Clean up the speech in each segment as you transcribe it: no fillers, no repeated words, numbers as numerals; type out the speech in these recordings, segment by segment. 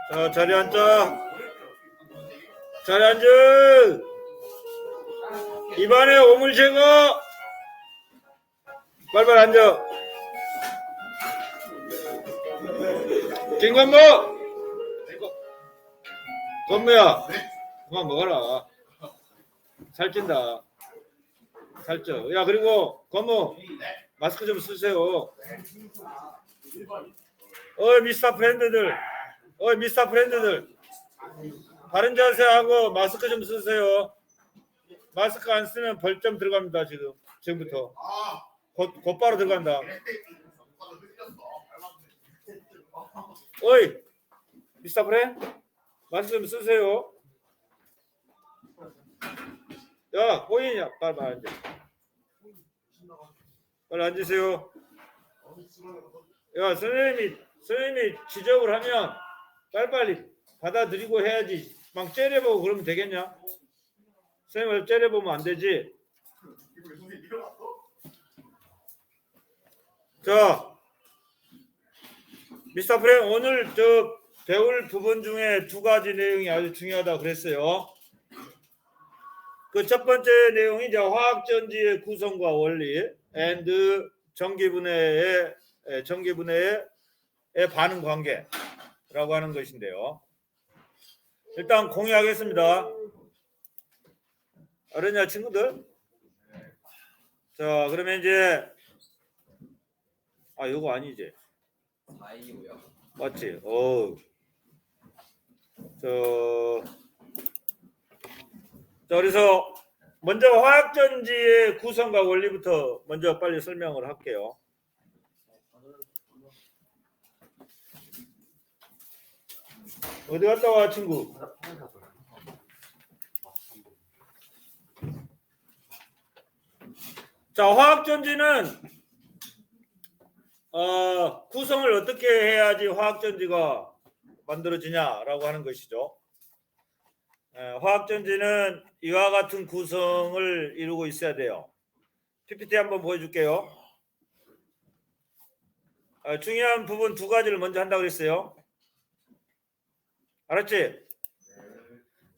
자, 자리 앉자. 자리 앉아. 입안에 오물 제거. 빨리빨리 앉아. 김건모. 건모야. 그만 먹어라. 살찐다. 살쪄. 야, 그리고 건모 마스크 좀 쓰세요. 미스터 프렌드들. 미스터 프렌드들. 바른 자세하고 마스크 좀 쓰세요. 마스크 안 쓰면 벌점 들어갑니다. 지금부터 곧바로 들어간다. 어이 미스터 프렌 마스크 좀 쓰세요. 야 보이냐? 빨리 앉아. 빨리 앉으세요. 야 선생님이 지적을 하면 빨리빨리 받아들이고 해야지. 막 째려보고 그러면 되겠냐? 선생님을 째려보면 안 되지. 자, 미스터 프렌 오늘 배울 부분 중에 두 가지 내용이 아주 중요하다 그랬어요. 그 첫 번째 내용이 이제 화학전지의 구성과 원리 and 전기분해의 반응 관계라고 하는 것인데요. 일단 공유하겠습니다. 알았냐 친구들? 자, 그러면 이제 이거 아니지? 맞지? 자, 그래서 먼저 화학전지의 구성과 원리부터 먼저 빨리 설명을 할게요. 어디 갔다 와 친구? 자, 화학전지는 구성을 어떻게 해야지 화학전지가 만들어지냐라고 하는 것이죠. 화학전지는 이와 같은 구성을 이루고 있어야 돼요. PPT 한번 보여줄게요. 중요한 부분 두 가지를 먼저 한다고 그랬어요. 알았지?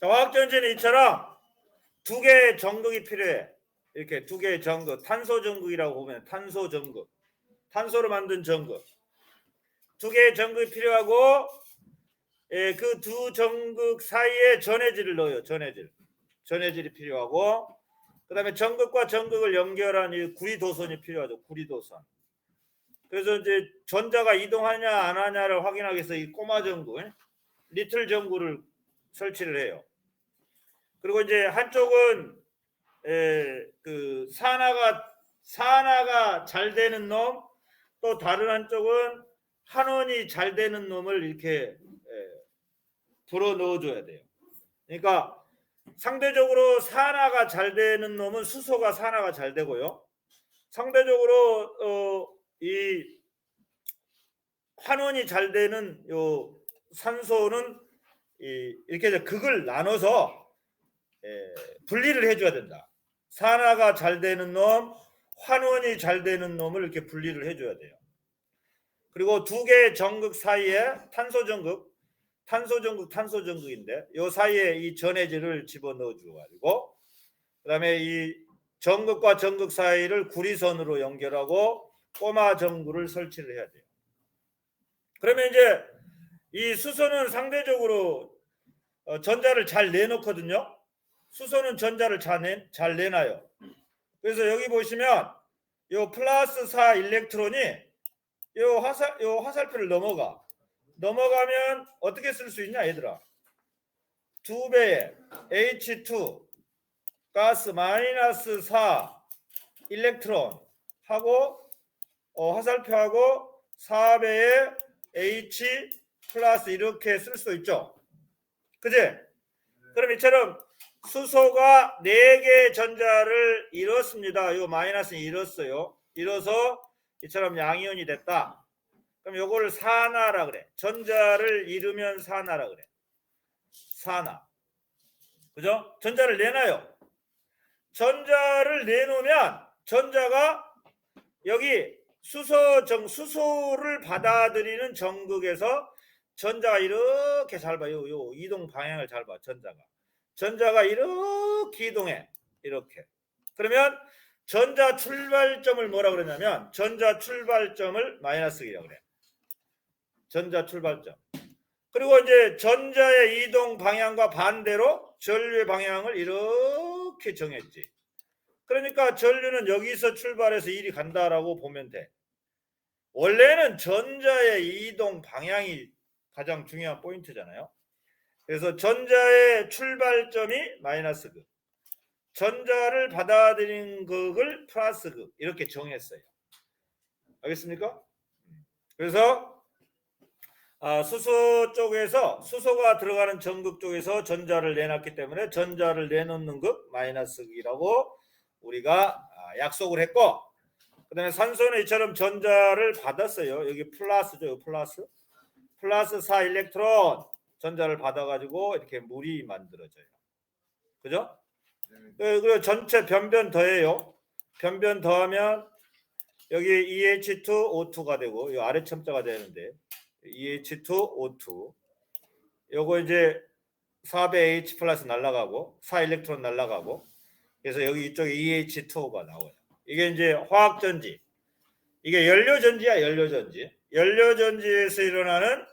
자, 화학전지는 이처럼 두 개의 전극이 필요해. 이렇게 두 개의 전극, 탄소 전극이라고 보면 탄소 전극, 탄소로 만든 전극, 두 개의 전극이 필요하고 그 두 전극 사이에 전해질을 넣어요. 전해질이 필요하고 그 다음에 전극과 전극을 연결한 이 구리도선이 필요하죠. 구리도선. 그래서 이제 전자가 이동하냐 안 하냐를 확인하기 위해서 이 꼬마 전구, 리틀 전구를 설치를 해요. 그리고 이제 한쪽은 그 산화가 잘 되는 놈, 또 다른 한쪽은 환원이 잘 되는 놈을 이렇게 불어 넣어줘야 돼요. 그러니까 상대적으로 산화가 잘 되는 놈은 수소가 산화가 잘 되고요. 상대적으로 이 환원이 잘 되는 요 산소는 이렇게 해서 극을 나눠서 분리를 해줘야 된다. 산화가 잘 되는 놈, 환원이 잘 되는 놈을 이렇게 분리를 해줘야 돼요. 그리고 두 개의 전극 사이에 탄소 전극인데 요 사이에 이 전해질을 집어넣어 주고 그다음에 이 전극과 전극 사이를 구리선으로 연결하고 꼬마 전구를 설치를 해야 돼요. 그러면 이제 이 수소는 상대적으로 전자를 잘 내놓거든요. 수소는 전자를 잘 내놔요. 그래서 여기 보시면 요 플러스 4 일렉트론이 요 화살표를 넘어가면 어떻게 쓸 수 있냐 얘들아? 2배의 H2 가스 마이너스 4 일렉트론 하고 화살표하고 4배의 H 플러스 이렇게 쓸 수 있죠. 그지? 그럼 이처럼 수소가 4개의 전자를 잃었습니다. 요 마이너스는 잃었어요. 잃어서 이처럼 양이온이 됐다. 그럼 요거를 산화라 그래. 전자를 잃으면 산화라 그래. 산화. 그죠? 전자를 내놔요. 전자를 내놓으면 전자가 여기 수소를 받아들이는 전극에서 전자가 이렇게 잘 봐. 요 이동 방향을 잘 봐. 전자가 이렇게 이동해. 이렇게. 그러면 전자 출발점을 뭐라 그러냐면 전자 출발점을 마이너스이라고 그래. 전자 출발점. 그리고 이제 전자의 이동 방향과 반대로 전류의 방향을 이렇게 정했지. 그러니까 전류는 여기서 출발해서 이리 간다라고 보면 돼. 원래는 전자의 이동 방향이 가장 중요한 포인트잖아요. 그래서 전자의 출발점이 마이너스 극, 전자를 받아들인 극을 플러스 극 이렇게 정했어요. 알겠습니까? 그래서 수소 쪽에서 수소가 들어가는 전극 쪽에서 전자를 내놨기 때문에 전자를 내놓는 극 마이너스 극이라고 우리가 약속을 했고, 그 다음에 산소는 이처럼 전자를 받았어요. 여기 플러스죠. 플러스 4 일렉트론 전자를 받아가지고 이렇게 물이 만들어져요. 그죠? 그리고 전체 변변 더해요. 변변 더하면 여기 EH2O2가 되고 이 아래 첨자가 되는데 EH2O2 요거 이제 4배 H 플러스 날라가고 4 일렉트론 날라가고 그래서 여기 이쪽에 EH2O가 나와요. 이게 이제 화학전지. 이게 연료전지야. 연료전지에서 일어나는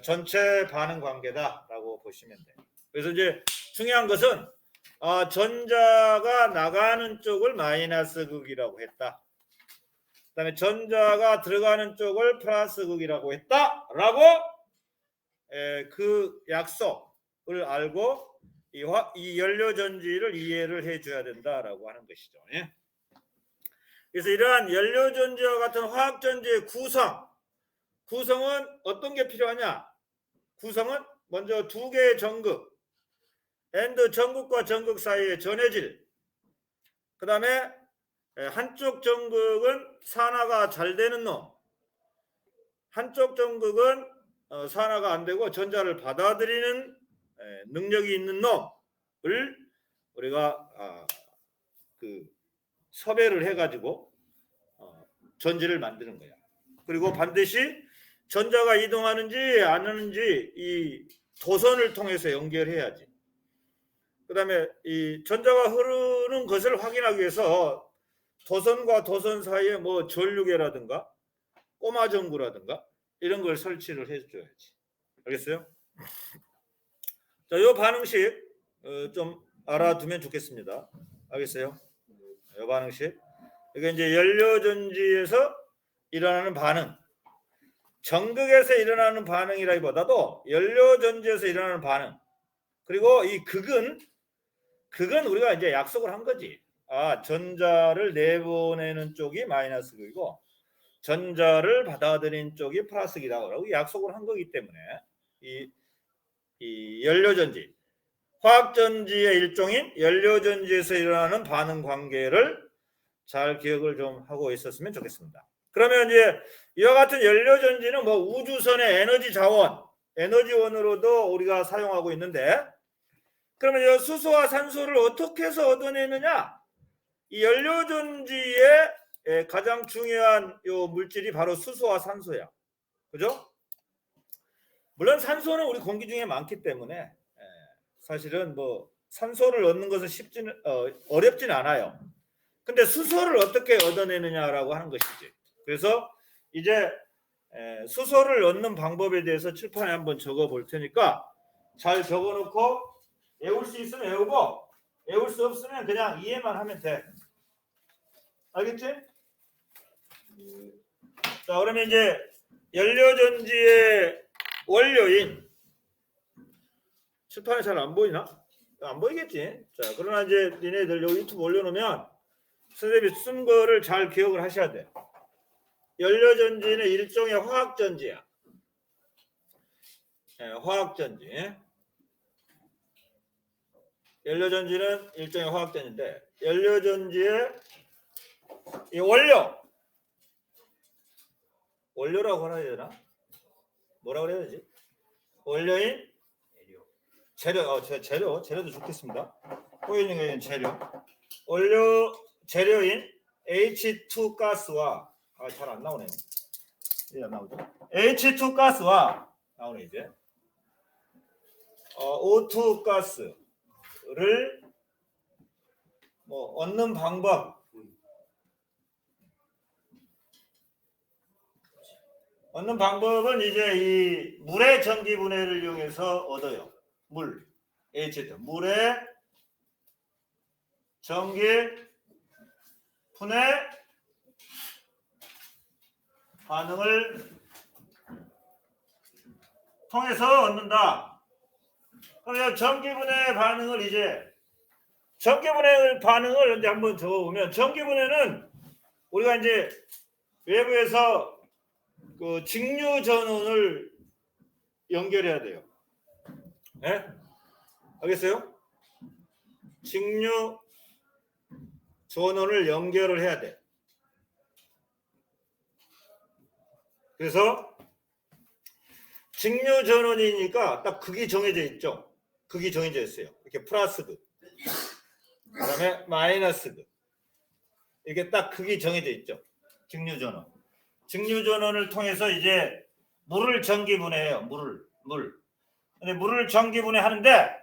전체 반응 관계다라고 보시면 돼요. 그래서 이제 중요한 것은 전자가 나가는 쪽을 마이너스 극이라고 했다. 그다음에 전자가 들어가는 쪽을 플러스 극이라고 했다라고 그 약속을 알고 이 연료전지를 이해를 해줘야 된다라고 하는 것이죠. 예? 그래서 이러한 연료전지와 같은 화학전지의 구성은 어떤 게 필요하냐? 구성은 먼저 두 개의 전극, 엔드 전극과 전극 사이의 전해질, 그 다음에 한쪽 전극은 산화가 잘 되는 놈, 한쪽 전극은 산화가 안 되고 전자를 받아들이는 능력이 있는 놈을 우리가 그 섭외를 해가지고 전지를 만드는 거야. 그리고 반드시 전자가 이동하는지 안 하는지 이 도선을 통해서 연결해야지. 그 다음에 이 전자가 흐르는 것을 확인하기 위해서 도선과 도선 사이에 뭐 전류계라든가 꼬마전구라든가 이런 걸 설치를 해줘야지. 알겠어요? 자, 요 반응식 좀 알아두면 좋겠습니다. 알겠어요? 요 반응식. 이게 이제 연료전지에서 일어나는 반응. 전극에서 일어나는 반응이라기보다도 연료전지에서 일어나는 반응. 그리고 이 극은 우리가 이제 약속을 한 거지. 전자를 내보내는 쪽이 마이너스 극이고 전자를 받아들인 쪽이 플러스 극이라고 약속을 한 거기 때문에 이 연료전지, 화학전지의 일종인 연료전지에서 일어나는 반응 관계를 잘 기억을 좀 하고 있었으면 좋겠습니다. 그러면 이제 이와 같은 연료전지는 뭐 우주선의 에너지 자원, 에너지원으로도 우리가 사용하고 있는데, 그러면 이 수소와 산소를 어떻게 해서 얻어내느냐? 이 연료전지의 가장 중요한 요 물질이 바로 수소와 산소야. 그죠? 물론 산소는 우리 공기 중에 많기 때문에 사실은 뭐 산소를 얻는 것은 어렵지는 않아요. 근데 수소를 어떻게 얻어내느냐라고 하는 것이지. 그래서 이제 수소를 얻는 방법에 대해서 칠판에 한번 적어 볼 테니까 잘 적어 놓고 외울 수 있으면 외우고 외울 수 없으면 그냥 이해만 하면 돼. 알겠지? 자, 그러면 이제 연료전지의 원료인 칠판에 잘 안 보이나? 안 보이겠지? 자, 그러나 이제 니네들 여기 유튜브 올려놓으면 선생님이 쓴 거를 잘 기억을 하셔야 돼. 연료전지는 일종의 화학전지야. 화학전지. 연료전지는 일종의 화학전지인데 연료전지의 이 원료라고 하나 해야 되나? 뭐라고 해야 되지? 원료인 재료도 좋겠습니다. 호연이가 재료. 재료인 H2 가스와 잘 안 나오네. 안 나오죠. H2 가스와 나오네 이제. O2 가스를 얻는 방법. 얻는 방법은 이제 이 물의 전기 분해를 이용해서 얻어요. 물, H2. 물의 전기 분해 반응을 통해서 얻는다. 그러면 전기분해 반응을 이제 한번 적어보면, 전기분해는 우리가 이제 외부에서 그 직류 전원을 연결해야 돼요. 네? 알겠어요? 직류 전원을 연결을 해야 돼. 그래서 직류 전원이니까 딱 극이 정해져 있죠. 극이 정해져 있어요. 이렇게 플러스 극, 그다음에 마이너스 극, 이렇게 딱 극이 정해져 있죠. 직류 전원. 직류 전원을 통해서 이제 물을 전기 분해해요. 물. 근데 물을 전기 분해하는데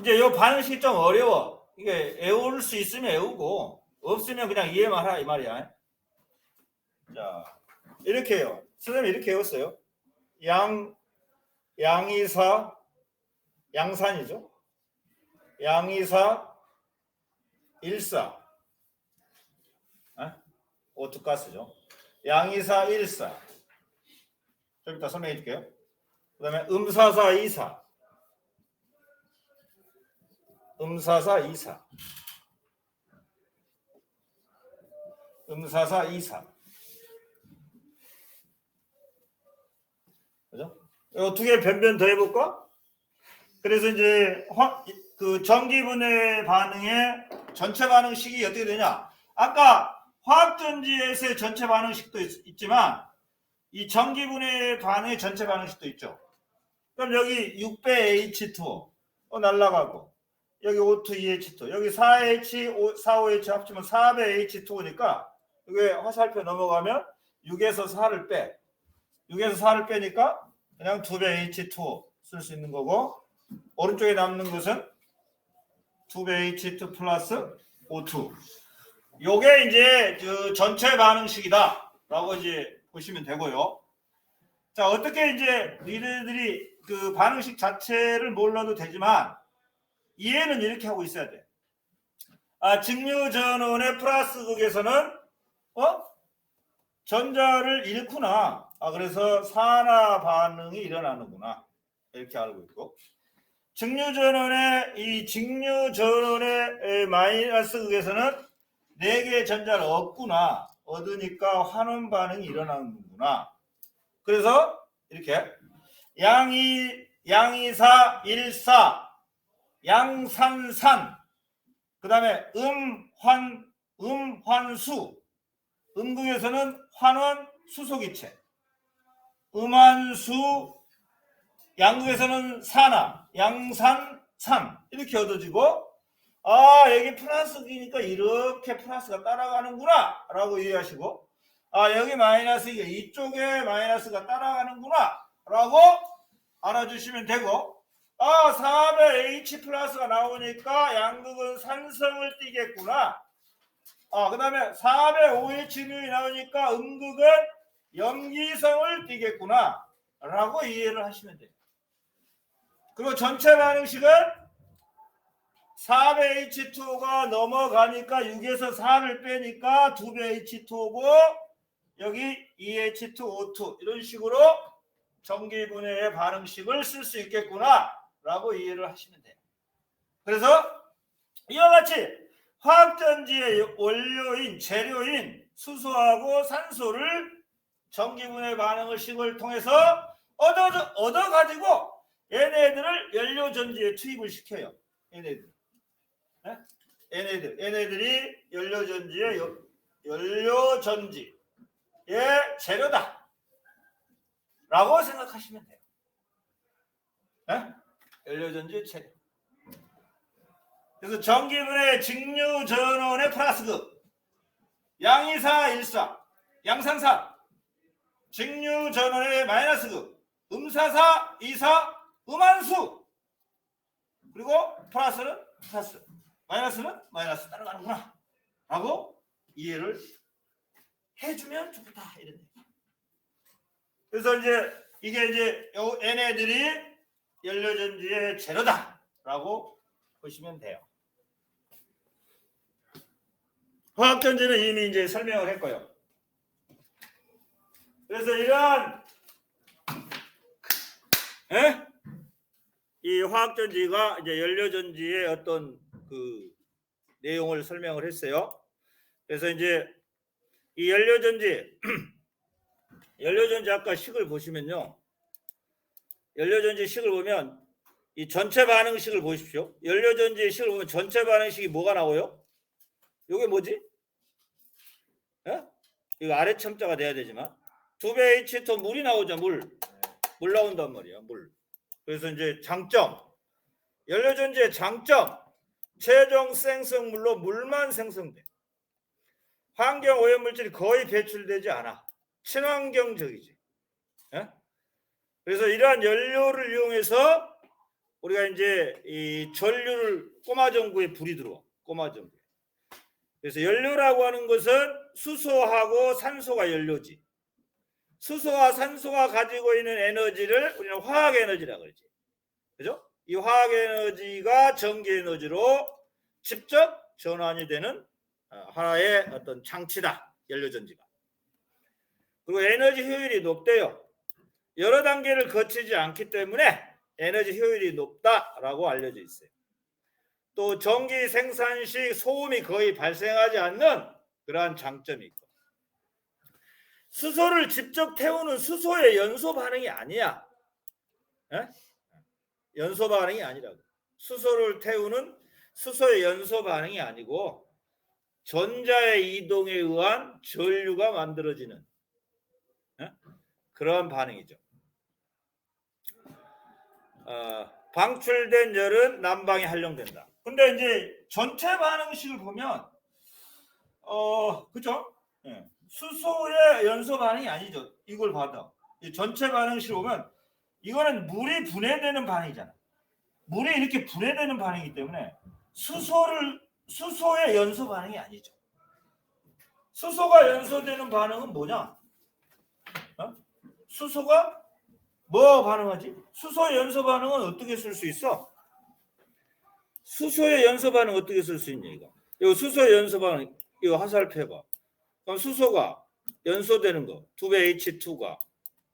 이제 이 반응식이 좀 어려워. 이게 외울 수 있으면 외우고 없으면 그냥 이해만 하라 이 말이야. 자, 이렇게 해요. 선생님이 이렇게 외웠어요. 양이사 양산이죠. 양이사 일사 오투가스죠. 양이사 일사. 좀 이따 설명해 줄게요. 그 다음에 음사사 이사. 음사사 이사. 그죠? 이 두 개 변변 더 해볼까? 그래서 이제 그 전기분해 반응의 전체 반응식이 어떻게 되냐? 아까 화학전지에서의 전체 반응식도 있지만 이 전기분해 반응의 전체 반응식도 있죠. 그럼 여기 6배 H2O 날라가고 여기 O2, 2H2 여기 4H, 4OH 합치면 4배 H2O니까 이게 화살표 넘어가면 6에서 4를 빼. 6에서 4를 빼니까 그냥 2배 H2O 쓸 수 있는 거고, 오른쪽에 남는 것은 2배 H2 플러스 O2. 요게 이제 그 전체 반응식이다 라고 이제 보시면 되고요. 자, 어떻게 이제 니네들이 그 반응식 자체를 몰라도 되지만 이해는 이렇게 하고 있어야 돼. 직류 전원의 플러스 극에서는 전자를 잃구나. 그래서 산화 반응이 일어나는구나. 이렇게 알고 있고, 직류 전원의 마이너스 극에서는 4개의 전자를 얻구나. 얻으니까 환원 반응이 일어나는구나. 그래서 이렇게 양이사 일사 양산산, 그 다음에 음환수, 음극에서는 환원 수소기체, 음환수, 양극에서는 산화 양산산, 이렇게 얻어지고, 여기 플러스이니까 이렇게 플러스가 따라가는구나 라고 이해하시고, 여기 마이너스이니까 이쪽에 마이너스가 따라가는구나 라고 알아주시면 되고, 4배 H 플러스가 나오니까 양극은 산성을 띠겠구나. 그 다음에 4배 OH이 나오니까 음극은 염기성을 띠겠구나 라고 이해를 하시면 돼요. 그리고 전체 반응식은 4배 H2O가 넘어가니까 6에서 4를 빼니까 2배 H2O고 여기 2H2O2 이런 식으로 전기분해의 반응식을 쓸 수 있겠구나 라고 이해를 하시면 돼요. 그래서 이와 같이 화학전지의 원료인 재료인 수소하고 산소를 전기분해 반응식을 통해서 얻어가지고 얘네들을 연료전지에 투입을 시켜요. 얘네들이 연료전지의 재료다 라고 생각하시면 돼요. 연료전지의 체력. 그래서 전기분해 직류 전원의 플러스극, 양이사 일사, 양상사, 직류 전원의 마이너스극, 음사사 이사, 음한수. 그리고 플러스는 플러스, 마이너스는 마이너스 따라가는구나 라고 이해를 해주면 좋다 이런 얘기. 그래서 이제 이게 이제 얘네들이 연료전지의 재료다라고 보시면 돼요. 화학전지는 이미 이제 설명을 했고요. 그래서 이러한 이 화학전지가 이제 연료전지의 어떤 그 내용을 설명을 했어요. 그래서 이제 이 연료전지 연료전지 아까 식을 보시면요. 연료전지 식을 보면 이 전체 반응식을 보십시오. 연료전지의 식을 보면 전체 반응식이 뭐가 나와요? 이게 뭐지? 이거 아래 첨자가 돼야 되지만 2배 H2 물이 나오죠. 물 나온단 말이야. 물. 그래서 이제 장점, 연료전지의 장점, 최종 생성물로 물만 생성돼. 환경 오염물질이 거의 배출되지 않아. 친환경적이지. 그래서 이러한 연료를 이용해서 우리가 이제 이 전류를 꼬마전구에 불이 들어와. 꼬마전구. 그래서 연료라고 하는 것은 수소하고 산소가 연료지. 수소와 산소가 가지고 있는 에너지를 우리는 화학 에너지라고 그러지. 그죠? 이 화학 에너지가 전기 에너지로 직접 전환이 되는 하나의 어떤 장치다. 연료전지가. 그리고 에너지 효율이 높대요. 여러 단계를 거치지 않기 때문에 에너지 효율이 높다라고 알려져 있어요. 또 전기 생산 시 소음이 거의 발생하지 않는 그러한 장점이 있고, 수소를 직접 태우는 수소의 연소 반응이 아니야. 연소 반응이 아니라고. 수소를 태우는 수소의 연소 반응이 아니고 전자의 이동에 의한 전류가 만들어지는 그러한 반응이죠. 방출된 열은 난방에 활용된다. 근데 이제 전체 반응식을 보면 그죠? 수소의 연소 반응이 아니죠. 이걸 봐도 전체 반응식을 보면 이거는 물이 분해되는 반응이잖아. 물이 이렇게 분해되는 반응이기 때문에 수소의 연소 반응이 아니죠. 수소가 연소되는 반응은 뭐냐? 수소가 뭐 반응하지? 수소의 연소 반응은 어떻게 쓸 수 있어? 수소의 연소 반응 어떻게 쓸 수 있냐 이거. 이 수소의 연소 반응 이거 화살표해봐. 그럼 수소가 연소되는 거 2배 H2가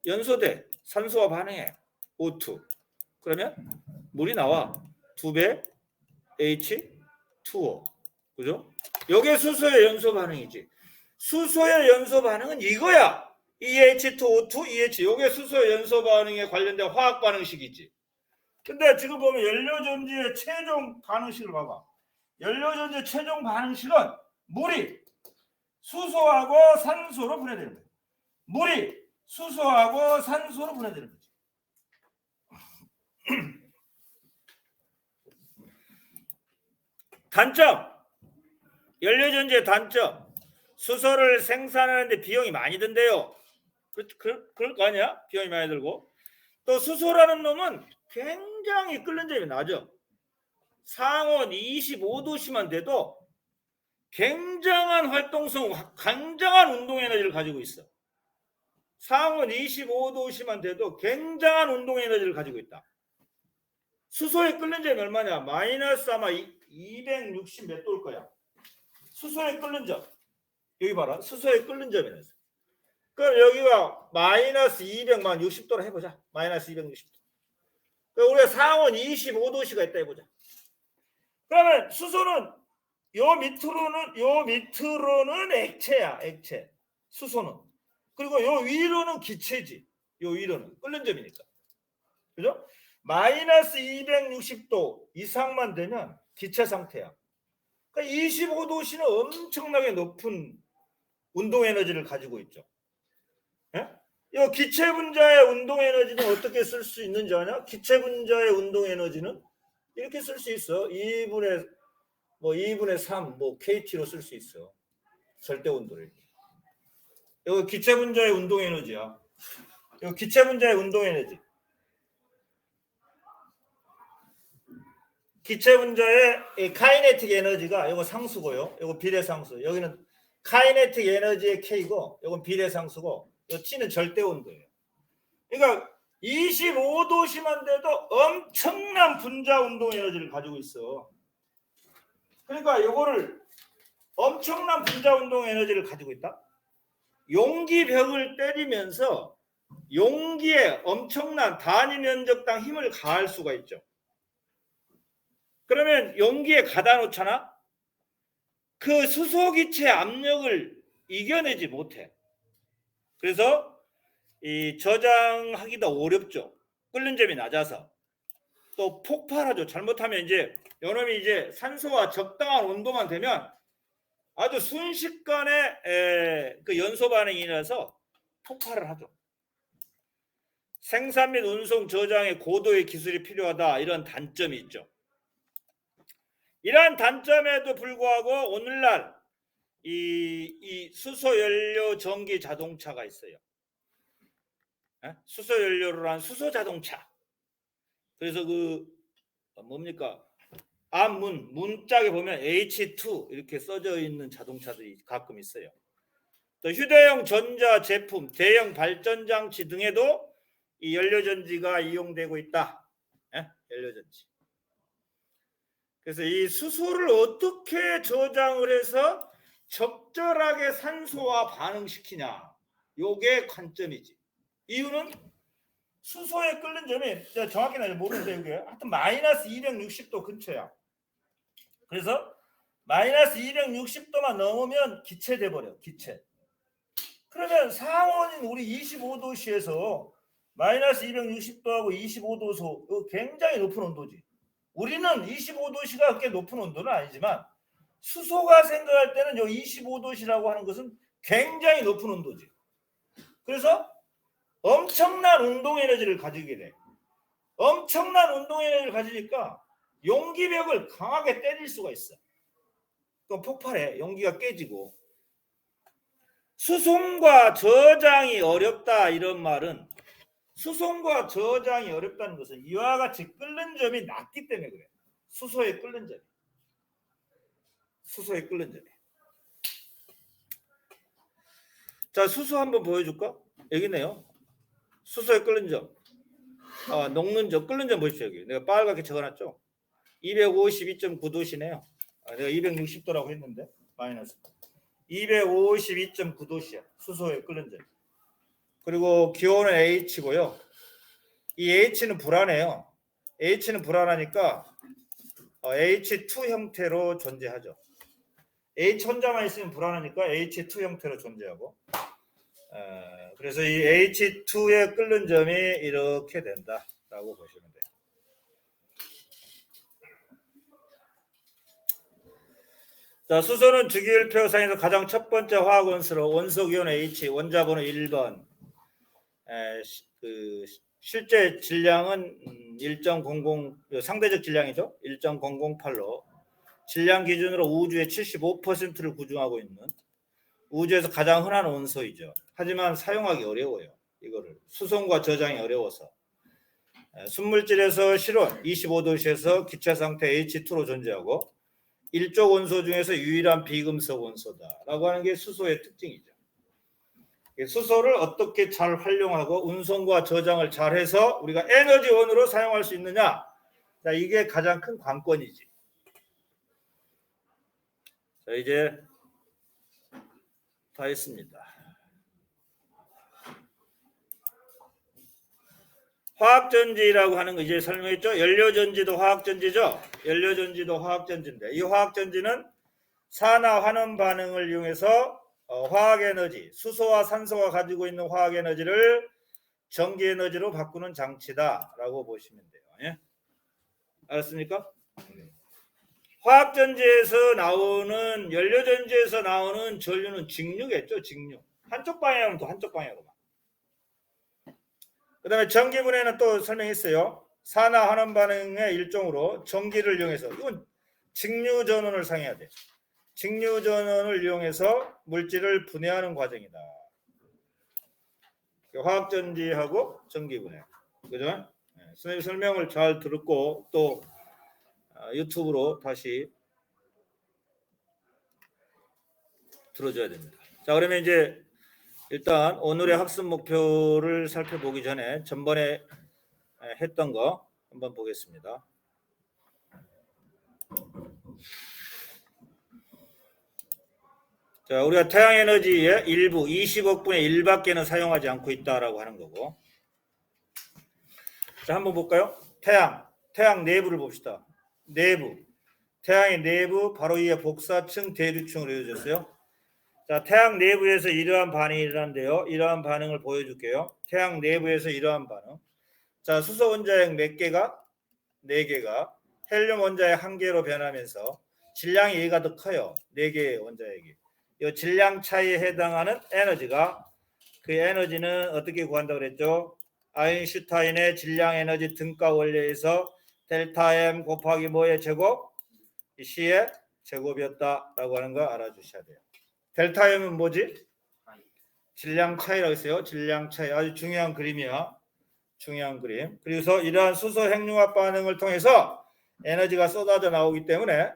연소돼 산소와 반응해 O2. 그러면 물이 나와 2배 H2O. 그죠? 이게 수소의 연소 반응이지. 수소의 연소 반응은 이거야. EH2O2, EH. 이게 수소의 연소 반응에 관련된 화학 반응식이지. 근데 지금 보면 연료전지의 최종 반응식을 봐봐. 연료전지의 최종 반응식은 물이 수소하고 산소로 분해되는 거예요. 물이 수소하고 산소로 분해되는 거죠. 단점. 연료전지의 단점. 수소를 생산하는데 비용이 많이 든대요. 그럴 거 아니야? 비용이 많이 들고. 또 수소라는 놈은 굉장히 끓는 점이 나죠. 상온 25도씨만 돼도 굉장한 활동성, 굉장한 운동 에너지를 가지고 있어. 상온 25도씨만 돼도 굉장한 운동 에너지를 가지고 있다. 수소의 끓는 점이 얼마냐? 마이너스 아마 260 몇 도일 거야. 수소의 끓는 점. 여기 봐라. 수소의 끓는 점이라서. 그럼 여기가 마이너스 200만 60도로 해보자. 마이너스 260도. 그럼 우리가 상온 25도씨가 있다 해보자. 그러면 수소는 요 밑으로는 액체야. 액체. 수소는. 그리고 요 위로는 기체지. 요 위로는 끓는 점이니까. 그죠? 마이너스 260도 이상만 되면 기체 상태야. 그러니까 25도씨는 엄청나게 높은 운동 에너지를 가지고 있죠. 예? 이 기체 분자의 운동 에너지는 어떻게 쓸 수 있는지 아냐? 기체 분자의 운동 에너지는 이렇게 쓸 수 있어. 2분의 3 kT로 쓸 수 있어. 절대 온도를. 이거 기체 분자의 운동 에너지야. 이거 기체 분자의 운동 에너지. 기체 분자의 카이네틱 에너지가 이거 상수고요. 이거 비례상수. 여기는 카이네틱 에너지의 K고, 이건 비례상수고, 이 T는 절대 온도예요. 그러니까 25도씨만 돼도 엄청난 분자 운동 에너지를 가지고 있어. 그러니까 이거를 엄청난 분자 운동 에너지를 가지고 있다. 용기벽을 때리면서 용기에 엄청난 단위 면적당 힘을 가할 수가 있죠. 그러면 용기에 가다 놓잖아. 그 수소기체 압력을 이겨내지 못해. 그래서 이 저장하기도 어렵죠. 끓는 점이 낮아서. 또 폭발하죠. 잘못하면 이제 요놈이 이제 산소와 적당한 온도만 되면 아주 순식간에 그 연소 반응이 일어나서 폭발을 하죠. 생산 및 운송 저장에 고도의 기술이 필요하다, 이런 단점이 있죠. 이러한 단점에도 불구하고 오늘날 이 수소연료 전기 자동차가 있어요. 수소연료로 한 수소자동차. 그래서 그 뭡니까? 앞문 문짝에 보면 H2 이렇게 써져 있는 자동차들이 가끔 있어요. 또 휴대용 전자 제품, 대형 발전장치 등에도 이 연료전지가 이용되고 있다. 연료전지. 그래서 이 수소를 어떻게 저장을 해서 적절하게 산소와 반응시키냐, 요게 관점이지. 이유는 수소에 끓는 점이 정확히는 모르는데 이게 하여튼 마이너스 260도 근처야. 그래서 마이너스 260도만 넘으면 기체돼 버려. 기체. 그러면 상온인 우리 25도씨에서 마이너스 260도하고 25도소 굉장히 높은 온도지. 우리는 25도씨가 그렇게 높은 온도는 아니지만 수소가 생각할 때는 요 25도씨라고 하는 것은 굉장히 높은 온도지. 그래서 엄청난 운동 에너지를 가지게 돼. 엄청난 운동 에너지를 가지니까 용기벽을 강하게 때릴 수가 있어. 그럼 폭발해. 용기가 깨지고. 수송과 저장이 어렵다, 이런 말은 수송과 저장이 어렵다는 것은 이와 같이 끓는 점이 낮기 때문에 그래. 수소에 끓는 점이. 수소에 끓는 점이. 자, 수소 한번 보여줄까? 여기네요. 수소에 끓는 점. 녹는 점, 끓는 점 보십시오. 여기 내가 빨갛게 적어놨죠. 252.9도씨네요. 내가 260도라고 했는데 마이너스 252.9도씨야. 수소에 끓는 점. 그리고 기온은 H고요. 이 H는 불안해요. H는 불안하니까 H2 형태로 존재하죠. H 혼자만 있으면 불안하니까 H2 형태로 존재하고, 그래서 이 H2의 끓는 점이 이렇게 된다라고 보시면 돼요. 자, 수소는 주기율표상에서 가장 첫 번째 화학 원소로 원소기온 H, 원자번호 1번. 그 실제 질량은 1.00, 상대적 질량이죠. 1.008로 질량 기준으로 우주의 75%를 구성하고 있는 우주에서 가장 흔한 원소이죠. 하지만 사용하기 어려워요. 이거를 수송과 저장이 어려워서. 순물질에서 실온 25도씨에서 기체 상태 H2로 존재하고 일족 원소 중에서 유일한 비금속 원소다라고 하는 게 수소의 특징이죠. 수소를 어떻게 잘 활용하고 운송과 저장을 잘해서 우리가 에너지원으로 사용할 수 있느냐, 자, 이게 가장 큰 관건이지. 자, 이제 다 했습니다. 화학전지라고 하는 거 이제 설명했죠. 연료전지도 화학전지죠. 연료전지도 화학전지인데 이 화학전지는 산화 환원 반응을 이용해서 화학에너지, 수소와 산소가 가지고 있는 화학에너지를 전기에너지로 바꾸는 장치다라고 보시면 돼요. 예? 알았습니까? 화학전지에서 나오는, 연료전지에서 나오는 전류는 직류겠죠. 직류. 한쪽 방향으로 또 한쪽 방향으로만. 그 다음에 전기분해는 또 설명했어요. 산화 환원 반응의 일종으로 전기를 이용해서, 이건 직류전원을 사용해야 돼. 직류전원을 이용해서 물질을 분해하는 과정이다. 화학전지하고 전기분해. 그죠? 선생님 설명을 잘 들었고 또 유튜브로 다시 들어줘야 됩니다. 자, 그러면 이제 일단 오늘의 학습 목표를 살펴보기 전에 전번에 했던 거 한번 보겠습니다. 자, 우리가 태양 에너지의 일부 20억분의 1밖에는 사용하지 않고 있다라고 하는 거고. 자, 한번 볼까요? 태양 내부를 봅시다. 내부. 태양의 내부 바로 위에 복사층, 대류층으로 이루어졌어요. 자, 태양 내부에서 이러한 반응이 일어난대요. 이러한 반응을 보여줄게요. 태양 내부에서 이러한 반응. 자, 수소 원자핵 몇 개가? 4개가 헬륨 원자핵 1개로 변하면서 질량이 얘가 더 커요. 4개의 원자핵이. 이 질량 차이에 해당하는 에너지가, 그 에너지는 어떻게 구한다고 그랬죠? 아인슈타인의 질량 에너지 등가 원리에서 델타 M 곱하기 뭐의 제곱? C의 제곱이었다라고 하는 거 알아주셔야 돼요. 델타 M은 뭐지? 질량 차이라고 했어요. 질량 차이. 아주 중요한 그림이야. 중요한 그림. 그래서 이러한 수소 핵융합 반응을 통해서 에너지가 쏟아져 나오기 때문에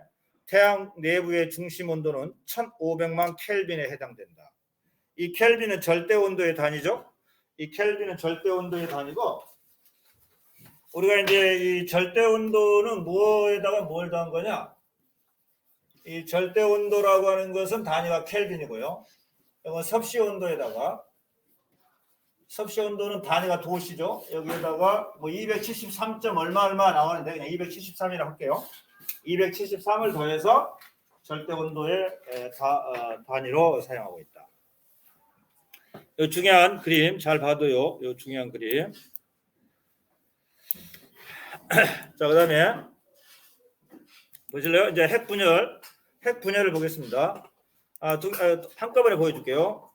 태양 내부의 중심 온도는 1500만 켈빈에 해당된다. 이 켈빈은 절대 온도의 단위죠. 이 켈빈은 절대 온도의 단위고, 우리가 이제 이 절대 온도는 뭐에다가 뭘 더한 거냐? 이 절대 온도라고 하는 것은 단위가 켈빈이고요. 이건 섭씨 온도에다가, 섭씨 온도는 단위가 도시죠. 여기에다가 뭐 273. 얼마 나오는데 그냥 273이라고 할게요. 273을 더해서 절대 온도의 단위로 사용하고 있다. 이 중요한 그림 잘 봐도요. 이 중요한 그림. 자, 그다음에 보실래요? 이제 핵분열을 보겠습니다. 한꺼번에 보여줄게요.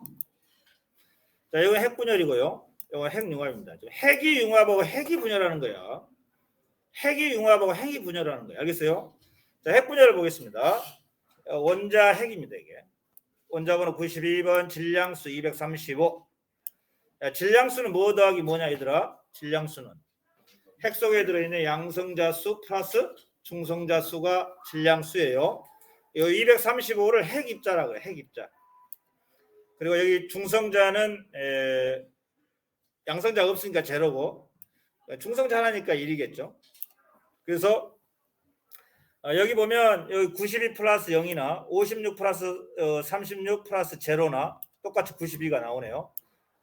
자, 이거 핵분열이고요. 이거 핵융합입니다. 핵이 융합하고 핵이 분열하는 거야. 핵이 융합하고 핵이 분열하는 거야. 알겠어요? 자, 핵분열을 보겠습니다. 원자 핵입니다. 이게 원자번호 92번, 질량수 235. 야, 질량수는 뭐 더하기 뭐냐 얘들아? 질량수는 핵 속에 들어있는 양성자 수 플러스 중성자 수가 질량수예요. 이 235를 핵입자라고 해요. 핵입자. 그리고 여기 중성자는 양성자가 없으니까 제로고, 중성자 하나니까 1이겠죠. 그래서 여기 보면 여기 92 플러스 0이나 56 플러스 36 플러스 제로나 똑같이 92가 나오네요.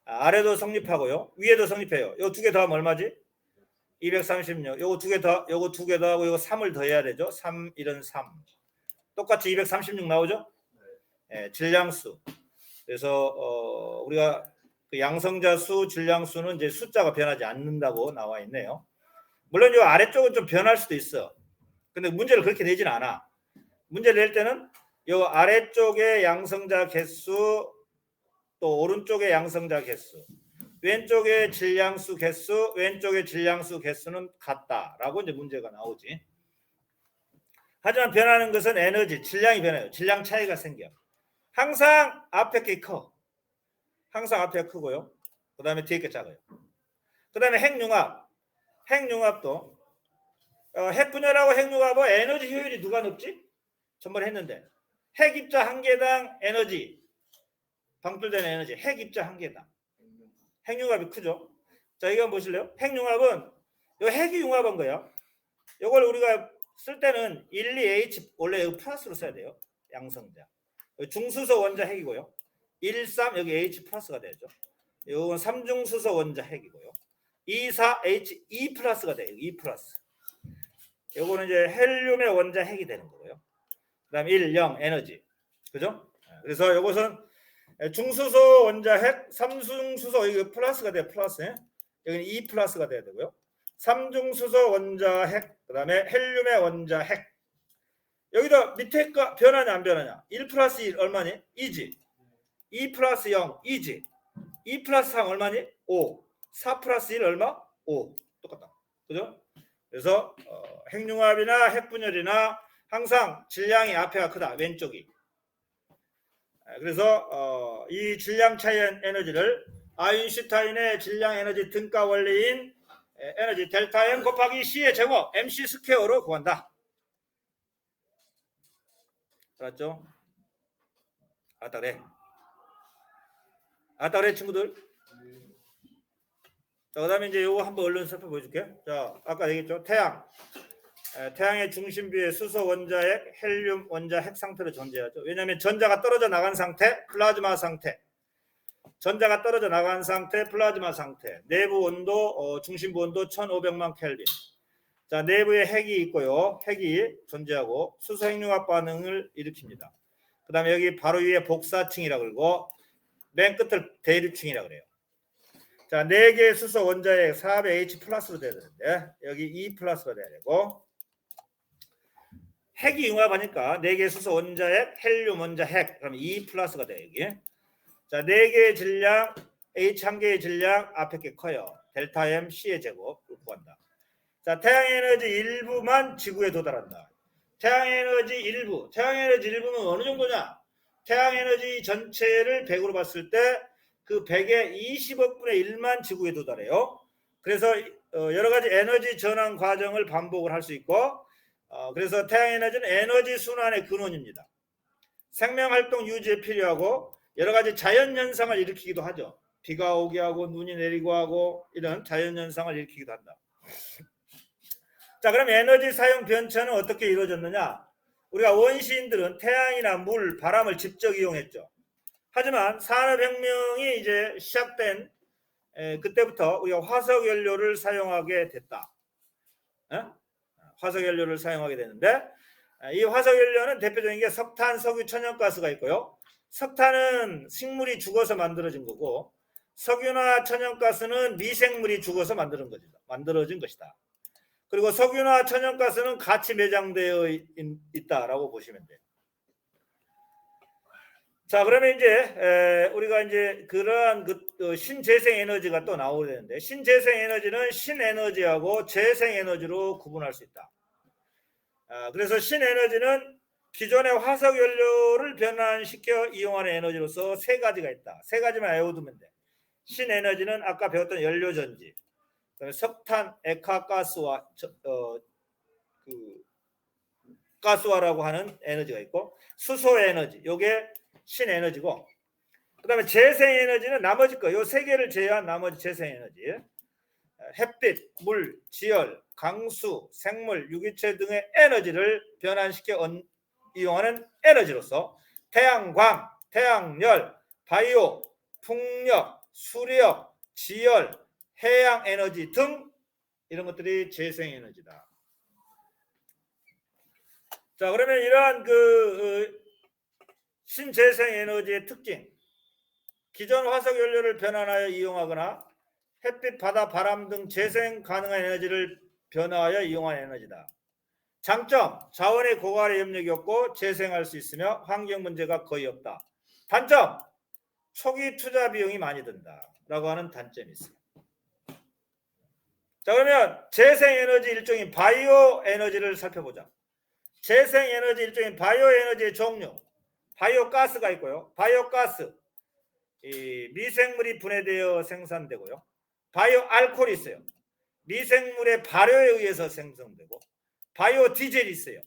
아래도 성립하고요. 위에도 성립해요. 요 두 개 더하면 얼마지? 236. 요거 두 개 더하고 요거 3을 더해야 되죠. 3, 1은 3. 똑같이 236 나오죠? 네, 질량수. 그래서 우리가 그 양성자 수, 질량수는 이제 숫자가 변하지 않는다고 나와 있네요. 물론 이 아래쪽은 좀 변할 수도 있어. 근데 문제를 그렇게 내지는 않아. 문제를 낼 때는 이 아래쪽의 양성자 개수, 또 오른쪽의 양성자 개수, 왼쪽의 질량수 개수, 왼쪽의 질량수 개수는 같다라고 이제 문제가 나오지. 하지만 변하는 것은 에너지, 질량이 변해요. 질량 차이가 생겨. 항상 앞에 게 커. 항상 앞에 크고요. 그 다음에 뒤에 게 작아요. 그 다음에 핵융합도 핵분열하고 핵융합하고 에너지 효율이 누가 높지? 전번에 했는데 핵입자 한 개당 에너지, 방출되는 에너지, 핵입자 한 개당. 핵융합이 크죠. 자, 이거 한번 보실래요? 핵융합은 이 핵이 융합한 거야. 이걸 우리가 쓸 때는 1, 2H 원래 여기 플러스로 써야 돼요. 양성자. 중수소 원자 핵이고요. 1, 3 여기 H 플러스가 되죠. 이건 3중수소 원자 핵이고요. 2, 4 H 2 플러스가 돼요. 2 플러스. 요거는 이제 헬륨의 원자 핵이 되는 거고요. 그다음 1, 0 에너지. 그죠? 그래서 이것은 중수소 원자 핵, 3중수소 이거 플러스가 돼요. 플러스. 여기는 2 플러스가 돼야 되고요. 3중수소 원자 핵, 그다음에 헬륨의 원자 핵. 여기다 밑에 거 변하냐 안 변하냐? 1 플러스 1 얼마니? 2지. 2 플러스 0 2지. 2 플러스 3 얼마니? 5. 4 플러스 1 얼마? 5. 똑같다. 그죠? 그래서 핵융합이나 핵분열이나 항상 질량이 앞에가 크다. 왼쪽이. 그래서 이 질량 차이의 에너지를 아인슈타인의 질량 에너지 등가 원리인 에너지 델타 M 곱하기 C의 제곱 MC 스퀘어로 구한다. 알았죠? 알았다 그래. 알았다 그래 친구들. 자, 그 다음에 이제 요거 한번 얼른 살펴보여줄게. 자, 아까 얘기했죠. 태양의 중심부에 수소 원자핵, 헬륨 원자 핵 상태로 존재하죠. 왜냐하면 전자가 떨어져 나간 상태, 플라즈마 상태. 전자가 떨어져 나간 상태, 플라즈마 상태. 내부 온도, 중심부 온도 1500만 켈빈. 자, 내부에 핵이 있고요. 핵이 존재하고 수소 핵융합 반응을 일으킵니다. 그 다음에 여기 바로 위에 복사층이라고 그러고 맨 끝을 대립층이라고 그래요. 자, 4개의 수소 원자핵 4배 H 플러스로 돼야 되는데 여기 E 플러스가 돼야 되고 핵이 융합하니까 4개의 수소 원자핵, 헬륨 원자핵 그러면 E 플러스가 돼요. 여기. 자, 4개의 질량 H 1개의 질량 앞에 게 커요. 델타 M C의 제곱 구한다. 자, 태양 에너지 일부만 지구에 도달한다. 태양 에너지 일부. 태양 에너지 일부는 어느 정도냐? 태양 에너지 전체를 100으로 봤을 때 그 100의 20억 분의 1만 지구에 도달해요. 그래서 여러 가지 에너지 전환 과정을 반복을 할 수 있고 그래서 태양 에너지는 에너지 순환의 근원입니다. 생명 활동 유지에 필요하고 여러 가지 자연 현상을 일으키기도 하죠. 비가 오게 하고 눈이 내리고 하고 이런 자연 현상을 일으키기도 한다. 자, 그럼 에너지 사용 변천은 어떻게 이루어졌느냐? 우리가 원시인들은 태양이나 물, 바람을 직접 이용했죠. 하지만 산업혁명이 이제 시작된 그때부터 우리가 화석연료를 사용하게 됐다. 화석연료를 사용하게 되는데 이 화석연료는 대표적인 게 석탄, 석유, 천연가스가 있고요. 석탄은 식물이 죽어서 만들어진 거고 석유나 천연가스는 미생물이 죽어서 만들어진 것이다. 그리고 석유나 천연가스는 같이 매장되어 있다라고 보시면 돼요. 자, 그러면 이제 우리가 이제 그러한 신재생 에너지가 또 나오게 되는데 신재생 에너지는 신에너지하고 재생 에너지로 구분할 수 있다. 그래서 신에너지는 기존의 화석 연료를 변환시켜 이용하는 에너지로서 3가지가 있다. 3가지만 외워두면 돼. 신에너지는 아까 배웠던 연료전지, 석탄, 액화가스와 가스화라고 하는 에너지가 있고 수소 에너지, 요게 신에너지고 그 다음에 재생에너지는 나머지 거, 요 3개를 제외한 나머지 재생에너지 햇빛, 물, 지열, 강수, 생물, 유기체 등의 에너지를 변환시켜 이용하는 에너지로서 태양광, 태양열, 바이오, 풍력, 수력, 지열, 해양에너지 등 이런 것들이 재생에너지다. 자, 그러면 이러한 신재생에너지의 특징, 기존 화석연료를 변환하여 이용하거나 햇빛, 바다, 바람 등 재생 가능한 에너지를 변화하여 이용한 에너지다. 장점, 자원의 고갈의 염력이 없고 재생할 수 있으며 환경 문제가 거의 없다. 단점, 초기 투자 비용이 많이 든다 라고 하는 단점이 있습니다. 자, 그러면 재생에너지 일종인 바이오 에너지를 살펴보자. 재생에너지 일종인 바이오 에너지의 종류, 바이오가스가 있고요. 바이오가스, 미생물이 분해되어 생산되고요. 바이오 알코올이 있어요. 미생물의 발효에 의해서 생성되고 바이오 디젤이 있어요.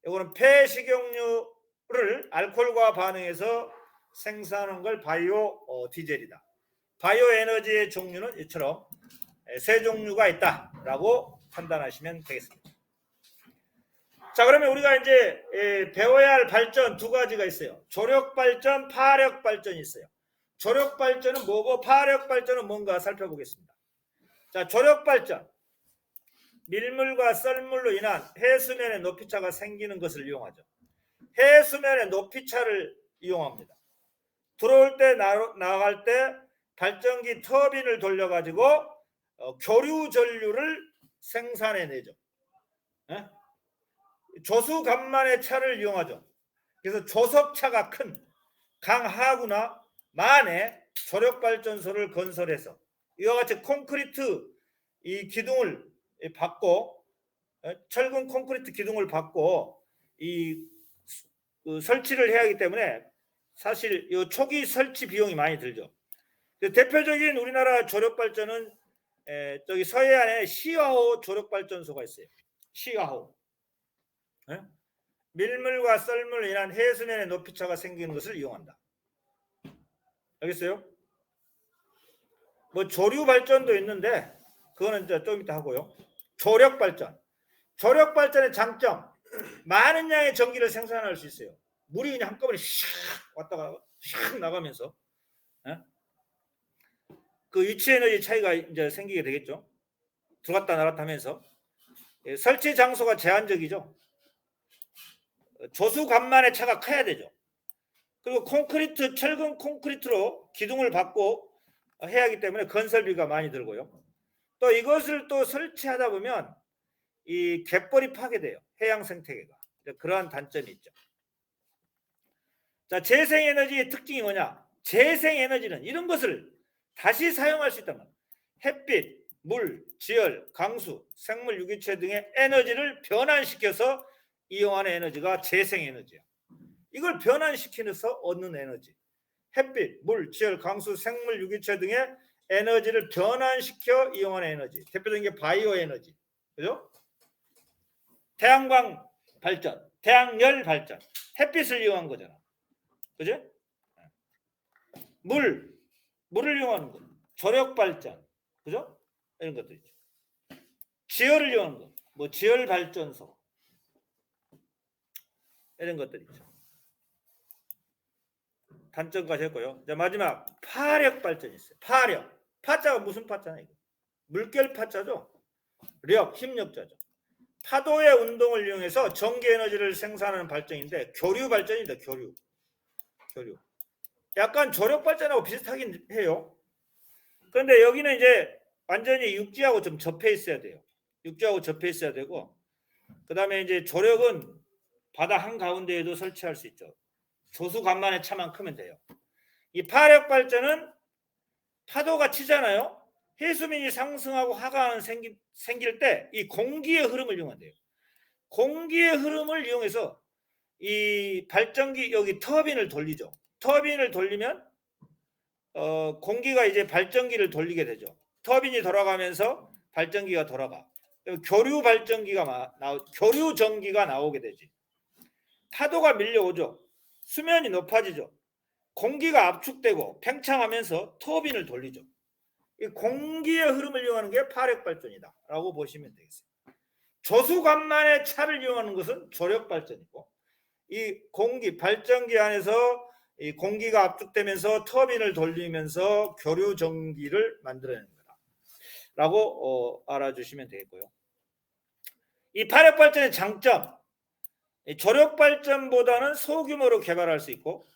이거는 폐식용유를 알코올과 반응해서 생산하는 걸 바이오 디젤이다. 바이오 에너지의 종류는 이처럼 3종류가 있다라고 판단하시면 되겠습니다. 자, 그러면 우리가 이제 배워야 할 발전 2가지가 있어요. 조력 발전, 파력 발전이 있어요. 조력 발전은 뭐고 파력 발전은 뭔가 살펴보겠습니다. 자, 조력 발전, 밀물과 썰물로 인한 해수면의 높이차가 생기는 것을 이용하죠. 해수면의 높이차를 이용합니다. 들어올 때 나갈 때 발전기 터빈을 돌려가지고 교류 전류를 생산해내죠. 조수간만의 차를 이용하죠. 그래서 조석차가 큰 강하구나 만에 조력발전소를 건설해서 이와 같이 콘크리트 이 기둥을 받고 철근 콘크리트 기둥을 받고 그 설치를 해야 하기 때문에 사실 이 초기 설치 비용이 많이 들죠. 대표적인 우리나라 조력 발전은 저기 서해안에 시화호 조력 발전소가 있어요. 시화호. 밀물과 썰물로 인한 해수면의 높이차가 생기는 것을 이용한다. 알겠어요? 뭐 조류 발전도 있는데 그거는 이제 좀 이따 하고요. 조력 발전. 조력 발전의 장점. 많은 양의 전기를 생산할 수 있어요. 물이 그냥 한꺼번에 샥 왔다가 샥 나가면서 그 위치 에너지 차이가 이제 생기게 되겠죠. 들어갔다 나갔다 하면서 설치 장소가 제한적이죠. 조수간만의 차가 커야 되죠. 그리고 콘크리트, 철근 콘크리트로 기둥을 받고 해야 하기 때문에 건설비가 많이 들고요. 또 이것을 또 설치하다 보면 이 갯벌이 파괴돼요. 해양 생태계가. 그러한 단점이 있죠. 자, 재생에너지의 특징이 뭐냐? 재생에너지는 이런 것을 다시 사용할 수 있다면 햇빛, 물, 지열, 강수, 생물 유기체 등의 에너지를 변환시켜서 이용하는 에너지가 재생에너지야. 이걸 변환시키면서 얻는 에너지. 햇빛, 물, 지열, 강수, 생물 유기체 등의 에너지를 변환시켜 이용하는 에너지. 대표적인 게 바이오 에너지. 그죠? 태양광 발전, 태양열 발전. 햇빛을 이용한 거잖아. 그죠? 물을 이용하는 것. 조력 발전. 그죠? 이런 것도 있죠. 지열을 이용하는 것. 뭐 지열 발전소. 이런 것들이 있죠. 단점까지 했고요. 자, 마지막 파력 발전이 있어요. 파력. 파자가 무슨 파자냐 이거? 물결 파자죠. 력, 힘력자죠. 파도의 운동을 이용해서 전기 에너지를 생산하는 발전인데 교류 발전입니다. 교류. 약간 조력 발전하고 비슷하긴 해요. 그런데 여기는 이제 완전히 육지하고 좀 접해 있어야 돼요. 육지하고 접해 있어야 되고, 그 다음에 이제 조력은 바다 한가운데에도 설치할 수 있죠. 조수 간만의 차만 크면 돼요. 이 파력 발전은 파도가 치잖아요. 해수면이 상승하고 하강은 생길 때 이 공기의 흐름을 이용한대요. 공기의 흐름을 이용해서 이 발전기 여기 터빈을 돌리죠. 터빈을 돌리면 공기가 이제 발전기를 돌리게 되죠. 터빈이 돌아가면서 발전기가 돌아가. 교류 발전기가 교류 전기가 나오게 되지. 파도가 밀려오죠. 수면이 높아지죠. 공기가 압축되고 팽창하면서 터빈을 돌리죠. 이 공기의 흐름을 이용하는 게 파력 발전이다 라고 보시면 되겠어요. 조수간만의 차를 이용하는 것은 조력 발전이고, 이 공기 발전기 안에서 이 공기가 압축되면서 터빈을 돌리면서 교류 전기를 만들어내는 거다라고 알아주시면 되겠고요. 이 파력 발전의 장점, 조력 발전보다는 소규모로 개발할 수 있고,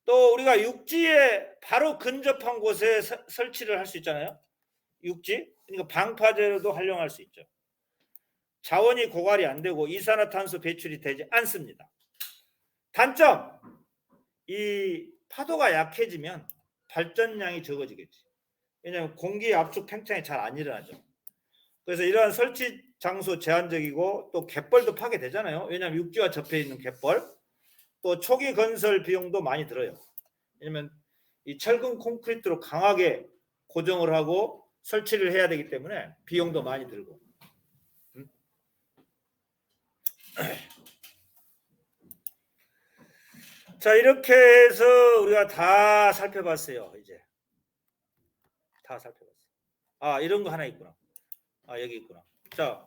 또 우리가 육지에 바로 근접한 곳에 설치를 할 수 있잖아요. 육지, 그러니까 방파제로도 활용할 수 있죠. 자원이 고갈이 안 되고 이산화탄소 배출이 되지 않습니다. 단점, 이 파도가 약해지면 발전량이 적어지겠지. 왜냐하면 공기 압축 팽창이 잘 안 일어나죠. 그래서 이러한 설치 장소 제한적이고, 또 갯벌도 파괴되잖아요. 왜냐하면 육지와 접해 있는 갯벌. 또 초기 건설 비용도 많이 들어요. 왜냐하면 이 철근 콘크리트로 강하게 고정을 하고 설치를 해야 되기 때문에 비용도 많이 들고. 자, 이렇게 해서 우리가 다 살펴봤어요. 이제 다 살펴봤어요. 아, 이런 거 하나 있구나. 아, 여기 있구나. 자,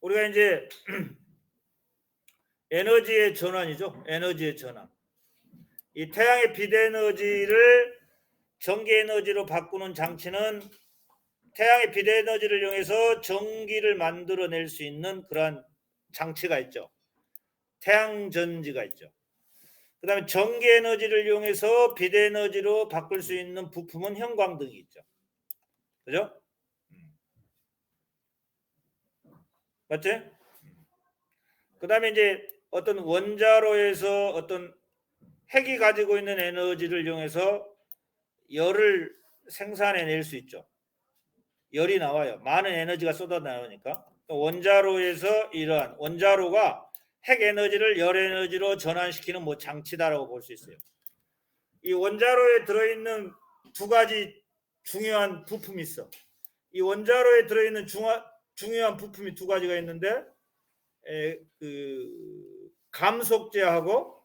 우리가 이제 에너지의 전환이죠. 에너지의 전환. 이 태양의 빛에너지를 전기에너지로 바꾸는 장치는 태양의 빛에너지를 이용해서 전기를 만들어낼 수 있는 그러한 장치가 있죠. 태양전지가 있죠. 그 다음에 전기에너지를 이용해서 빛에너지로 바꿀 수 있는 부품은 형광등이 있죠. 그죠? 맞지? 그 다음에 이제 어떤 원자로에서 어떤 핵이 가지고 있는 에너지를 이용해서 열을 생산해낼 수 있죠. 열이 나와요. 많은 에너지가 쏟아 나오니까. 원자로에서 이러한 원자로가 핵 에너지를 열 에너지로 전환시키는 뭐 장치다라고 볼 수 있어요. 이 원자로에 들어있는 두 가지 중요한 부품이 있어. 이 원자로에 들어있는 중요한 부품이 두 가지가 있는데 그 감속제하고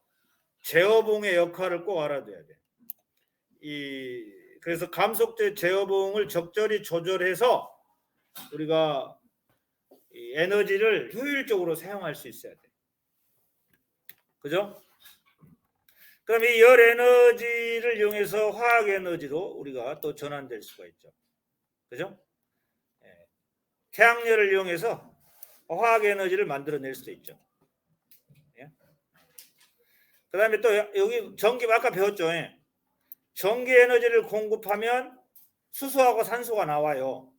제어봉의 역할을 꼭 알아둬야 돼. 그래서 감속제 제어봉을 적절히 조절해서 우리가 이 에너지를 효율적으로 사용할 수 있어야 돼. 그죠? 그럼 이 열 에너지를 이용해서 화학 에너지로 우리가 또 전환될 수가 있죠. 그죠? 태양열을 이용해서 화학 에너지를 만들어낼 수도 있죠. 예? 그 다음에 또 여기 전기 아까 배웠죠. 전기 에너지를 공급하면 수소하고 산소가 나와요.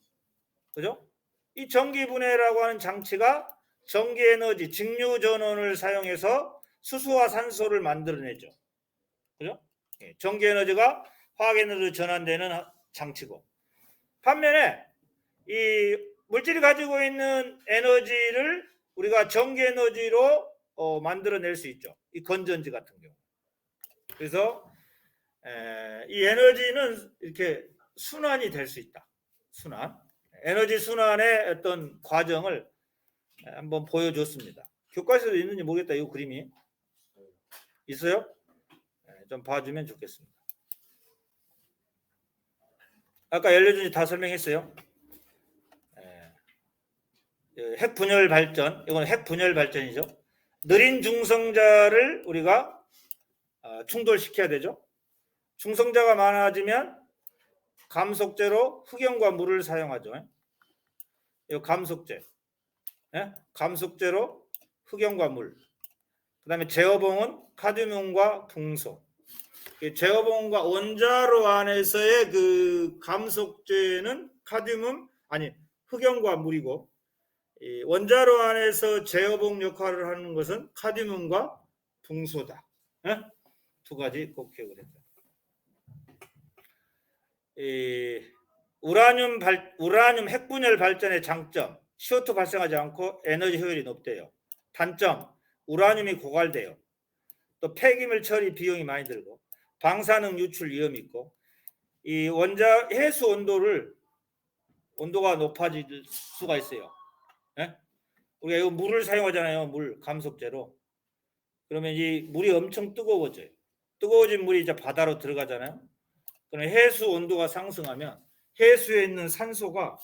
그죠? 이 전기분해라고 하는 장치가 전기 에너지 직류 전원을 사용해서 수소와 산소를 만들어내죠. 그죠? 전기 에너지가 화학 에너지로 전환되는 장치고, 반면에 이 물질이 가지고 있는 에너지를 우리가 전기 에너지로 만들어낼 수 있죠. 이 건전지 같은 경우. 그래서 이 에너지는 이렇게 순환이 될 수 있다. 순환. 에너지 순환의 어떤 과정을 한번 보여줬습니다. 교과서에도 있는지 모르겠다. 이 그림이 있어요? 좀 봐주면 좋겠습니다. 아까 연료전지 다 설명했어요. 핵 분열 발전, 이건 핵 분열 발전이죠. 느린 중성자를 우리가 충돌시켜야 되죠. 중성자가 많아지면 감속제로 흑연과 물을 사용하죠. 이 감속제, 감속제로 흑연과 물. 그 다음에 제어봉은 카드뮴과 붕소. 제어봉과 원자로 안에서의 그 감속제는 흑연과 물이고, 원자로 안에서 제어봉 역할을 하는 것은 카드뮴과 붕소다. 두 가지 꼭 기억을 했다. 우라늄 핵분열 발전의 장점, CO2 발생하지 않고 에너지 효율이 높대요. 단점, 우라늄이 고갈돼요. 또 폐기물 처리 비용이 많이 들고, 방사능 유출 위험이 있고, 이 해수 온도가 높아질 수가 있어요. 우리가 이 물을 사용하잖아요. 물 감속제로. 그러면 이 물이 엄청 뜨거워져요. 뜨거워진 물이 이제 바다로 들어가잖아요. 그럼 해수 온도가 상승하면 해수에 있는 산소가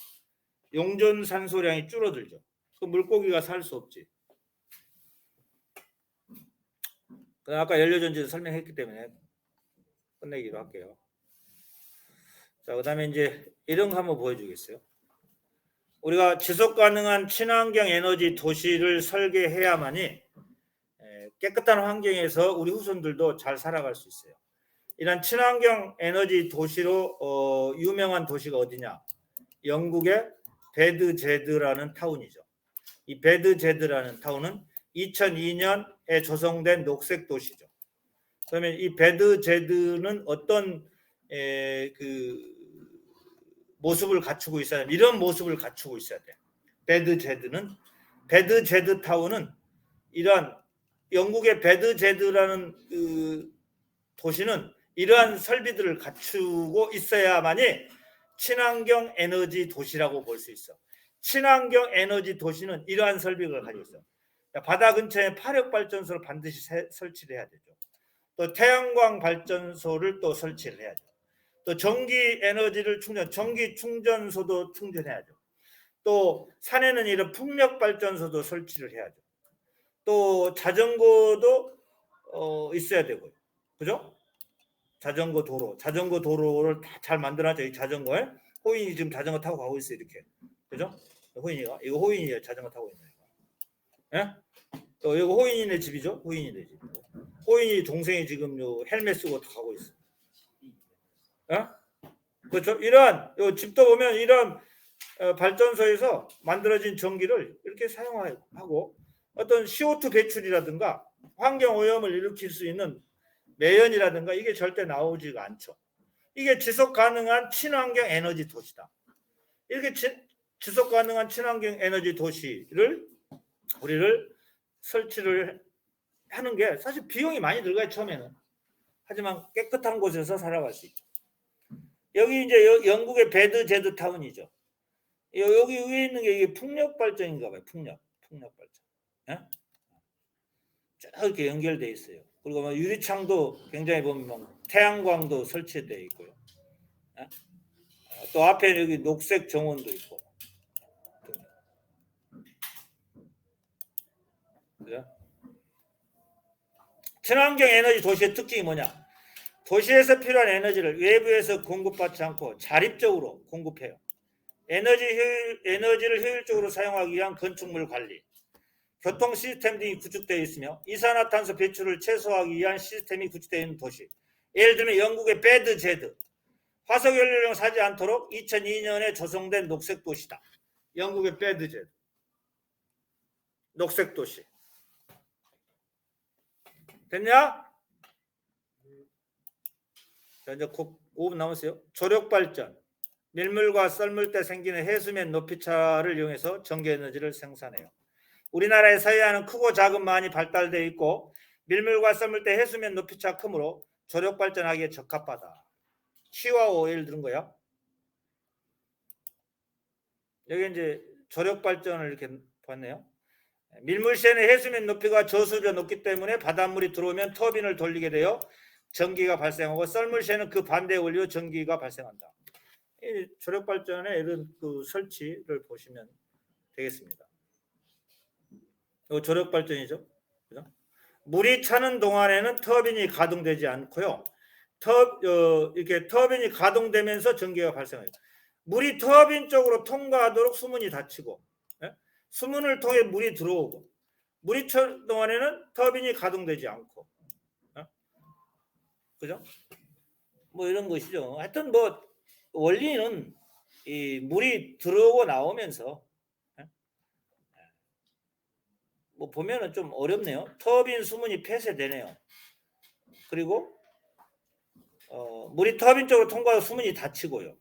용존 산소량이 줄어들죠. 그 물고기가 살 수 없지. 아까 연료전지도 설명했기 때문에 끝내기로 할게요. 자, 그다음에 이제 이런 거 한번 보여주겠어요. 우리가 지속 가능한 친환경 에너지 도시를 설계해야만이 깨끗한 환경에서 우리 후손들도 잘 살아갈 수 있어요. 이런 친환경 에너지 도시로 유명한 도시가 어디냐? 영국의 배드제드라는 타운이죠. 이 배드제드라는 타운은 2002년에 조성된 녹색 도시죠. 그러면 이 배드제드는 어떤 그 모습을 갖추고 있어야 돼? 이런 모습을 갖추고 있어야 돼. 배드제드 타운은 이러한 영국의 배드제드라는 그 도시는 이러한 설비들을 갖추고 있어야만이 친환경 에너지 도시라고 볼 수 있어. 친환경 에너지 도시는 이러한 설비를 가지고 있어. 바다 근처에 파력 발전소를 반드시 설치를 해야 되죠. 또 태양광 발전소를 또 설치를 해야죠. 또 전기 에너지를 전기 충전소도 충전해야죠. 또 산에는 이런 풍력 발전소도 설치를 해야죠. 또 자전거도 있어야 되고요. 그죠? 자전거 도로를 다 잘 만들어놨죠. 이 자전거에 호인이 지금 자전거 타고 가고 있어요. 이렇게. 그죠? 호인이가 이거 호인이 자전거 타고 있는 거예요. 또 이거 호인이네 집이죠. 호인이네 집. 호인이 동생이 지금 요 헬멧 쓰고 가고 있어. 그렇죠? 이런 요 집도 보면 이런 발전소에서 만들어진 전기를 이렇게 사용하고 어떤 CO2 배출이라든가 환경 오염을 일으킬 수 있는 매연이라든가 이게 절대 나오지가 않죠. 이게 지속 가능한 친환경 에너지 도시다. 이렇게 지속 가능한 친환경 에너지 도시를 우리를 설치를 하는 게 사실 비용이 많이 들어가요, 처음에는. 하지만 깨끗한 곳에서 살아갈 수 있죠. 여기 이제 영국의 배드제드 타운이죠. 여기 위에 있는 게 이게 풍력 발전인가 봐요. 풍력 발전. 예? 쭉 이렇게 연결돼 있어요. 그리고 뭐 유리창도 굉장히 보면 태양광도 설치되어 있고요. 예? 또 앞에 여기 녹색 정원도 있고. 그죠? 친환경 에너지 도시의 특징이 뭐냐? 도시에서 필요한 에너지를 외부에서 공급받지 않고 자립적으로 공급해요. 에너지를 효율적으로 사용하기 위한 건축물 관리, 교통 시스템 등이 구축되어 있으며 이산화탄소 배출을 최소화하기 위한 시스템이 구축되어 있는 도시. 예를 들면 영국의 배드제드, 화석연료를 사지 않도록 2002년에 조성된 녹색 도시다. 영국의 배드제드, 녹색 도시. 됐냐? 자, 이제 5분 남았어요. 조력 발전. 밀물과 썰물 때 생기는 해수면 높이차를 이용해서 전기에너지를 생산해요. 우리나라의 서해안은 크고 작은 많이 발달되어 있고 밀물과 썰물 때 해수면 높이차 크므로 조력 발전하기에 적합하다. 시와오 예를 들은 거야. 여기 이제 조력 발전을 이렇게 봤네요. 밀물시에는 해수면 높이가 저수지가 높기 때문에 바닷물이 들어오면 터빈을 돌리게 되어 전기가 발생하고 썰물시에는 그 반대 원리로 전기가 발생한다. 이 조력 발전의 이런 그 설치를 보시면 되겠습니다. 이거 조력 발전이죠. 그죠? 물이 차는 동안에는 터빈이 가동되지 않고요. 이렇게 터빈이 가동되면서 전기가 발생해요. 물이 터빈 쪽으로 통과하도록 수문이 닫히고, 예? 수문을 통해 물이 들어오고, 물이 차는 동안에는 터빈이 가동되지 않고, 예? 그죠? 뭐 이런 것이죠. 하여튼 뭐 원리는 이 물이 들어오고 나오면서, 예? 뭐 보면은 좀 어렵네요. 터빈 수문이 폐쇄되네요. 그리고 물이 터빈 쪽으로 통과해서 수문이 닫히고요.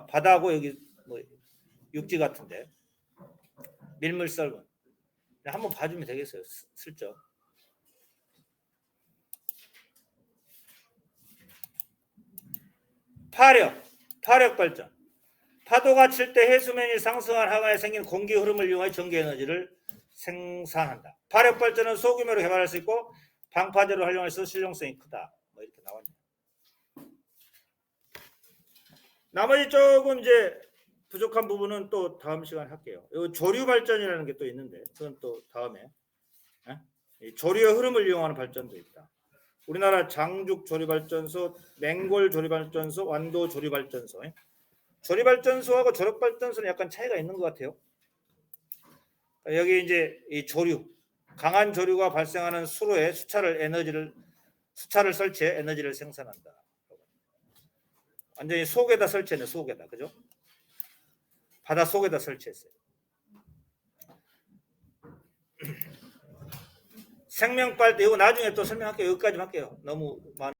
바다하고 여기 뭐 육지 같은데 밀물 썰문 한번 봐주면 되겠어요. 슬쩍. 파력 발전. 파도가 칠 때 해수면이 상승한 하강에 생긴 공기 흐름을 이용해 전기 에너지를 생산한다. 파력 발전은 소규모로 개발할 수 있고 방파제로 활용해서 실용성이 크다. 뭐 이렇게 나왔네요. 나머지 조금 이제 부족한 부분은 또 다음 시간에 할게요. 이 조류 발전이라는 게 또 있는데 그건 또 다음에. 조류의 흐름을 이용하는 발전도 있다. 우리나라 장죽 조류발전소, 맹골 조류발전소, 완도 조류발전소. 조류발전소하고 조력발전소는 약간 차이가 있는 것 같아요. 여기 이제 이 조류, 강한 조류가 발생하는 수로에 수차를 설치해 에너지를 생산한다. 완전히 속에다 설치했네, 속에다. 그죠? 바다 속에다 설치했어요. 생명빨대, 이거 나중에 또 설명할게요. 여기까지 할게요. 너무 많